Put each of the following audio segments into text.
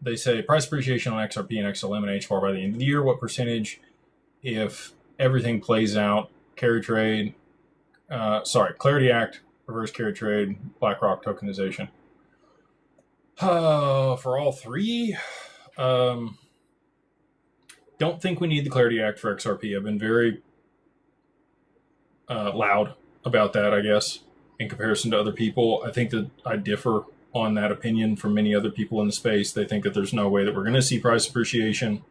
they say price appreciation on XRP and XLM and HBAR by the end of the year. What percentage if everything plays out? Carry trade, Clarity Act, reverse carry trade, BlackRock tokenization. For all three, don't think we need the Clarity Act for XRP. I've been very loud about that, I guess, in comparison to other people. I think that I differ on that opinion from many other people in the space. They think that there's no way that we're going to see price appreciation.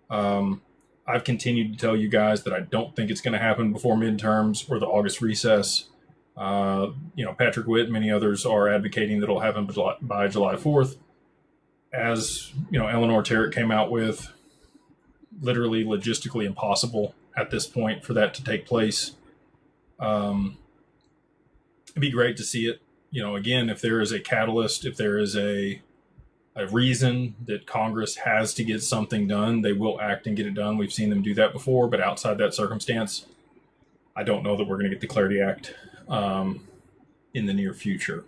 I've continued to tell you guys that I don't think it's going to happen before midterms or the August recess. Patrick Witt and many others are advocating that it'll happen by July 4th. As, Eleanor Terrick came out with, literally logistically impossible at this point for that to take place. It'd be great to see it. Again, if there is a catalyst, if there is a reason that Congress has to get something done, they will act and get it done. We've seen them do that before, but outside that circumstance, I don't know that we're going to get the Clarity Act in the near future.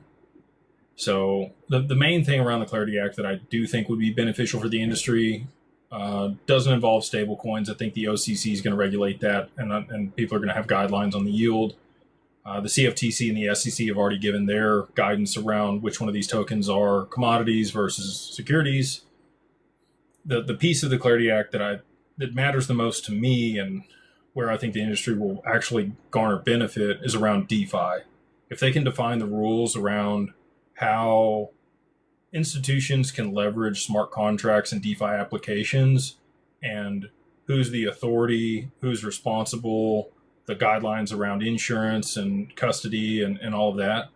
So the main thing around the Clarity Act that I do think would be beneficial for the industry doesn't involve stable coins. I think the OCC is going to regulate that, and people are going to have guidelines on the yield. The CFTC and the SEC have already given their guidance around which one of these tokens are commodities versus securities. The piece of the Clarity Act that matters the most to me and where I think the industry will actually garner benefit is around DeFi. If they can define the rules around how institutions can leverage smart contracts and DeFi applications and who's the authority, who's responsible, the guidelines around insurance and custody and all of that,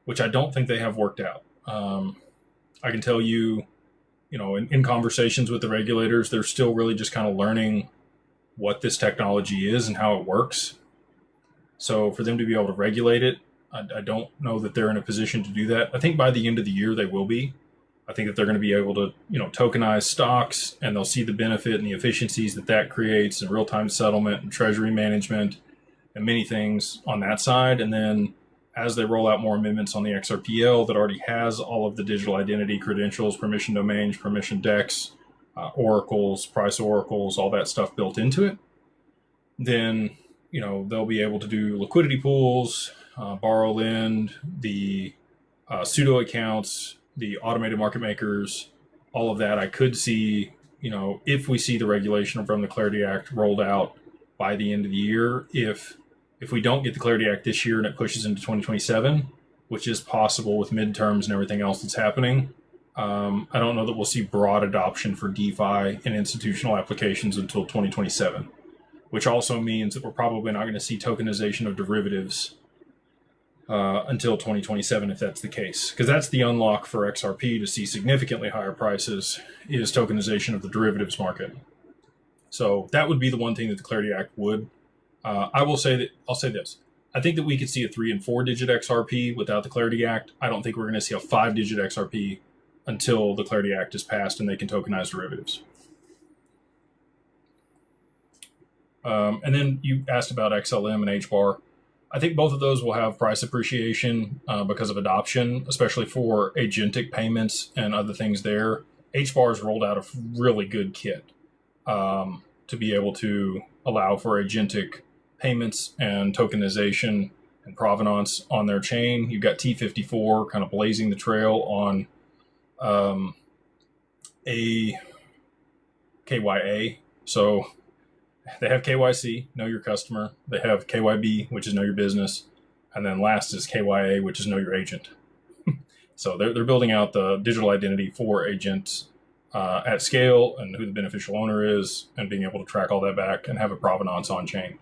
which I don't think they have worked out. I can tell you, in conversations with the regulators, they're still really just kind of learning what this technology is and how it works. So for them to be able to regulate it, I don't know that they're in a position to do that. I think by the end of the year, they will be. I think that they're going to be able to, tokenize stocks, and they'll see the benefit and the efficiencies that creates in real-time settlement and treasury management and many things on that side. And then as they roll out more amendments on the XRPL that already has all of the digital identity credentials, permission domains, permission DEX, oracles, price oracles, all that stuff built into it, then, they'll be able to do liquidity pools, borrow lend, the pseudo accounts, the automated market makers, all of that. I could see, if we see the regulation from the Clarity Act rolled out by the end of the year, if we don't get the Clarity Act this year and it pushes into 2027, which is possible with midterms and everything else that's happening, I don't know that we'll see broad adoption for DeFi in institutional applications until 2027, which also means that we're probably not going to see tokenization of derivatives until 2027, if that's the case. Because that's the unlock for XRP to see significantly higher prices, is tokenization of the derivatives market. So that would be the one thing that the Clarity Act would. I'll say this. I think that we could see a 3 and 4-digit XRP without the Clarity Act. I don't think we're going to see a 5-digit XRP until the Clarity Act is passed and they can tokenize derivatives. And then you asked about XLM and HBAR. I think both of those will have price appreciation because of adoption, especially for agentic payments and other things there. HBAR has rolled out a really good kit to be able to allow for agentic payments and tokenization and provenance on their chain. You've got T54 kind of blazing the trail on a KYA. So they have KYC, know your customer. They have KYB, which is know your business. And then last is KYA, which is know your agent. So they're building out the digital identity for agents at scale and who the beneficial owner is and being able to track all that back and have a provenance on chain.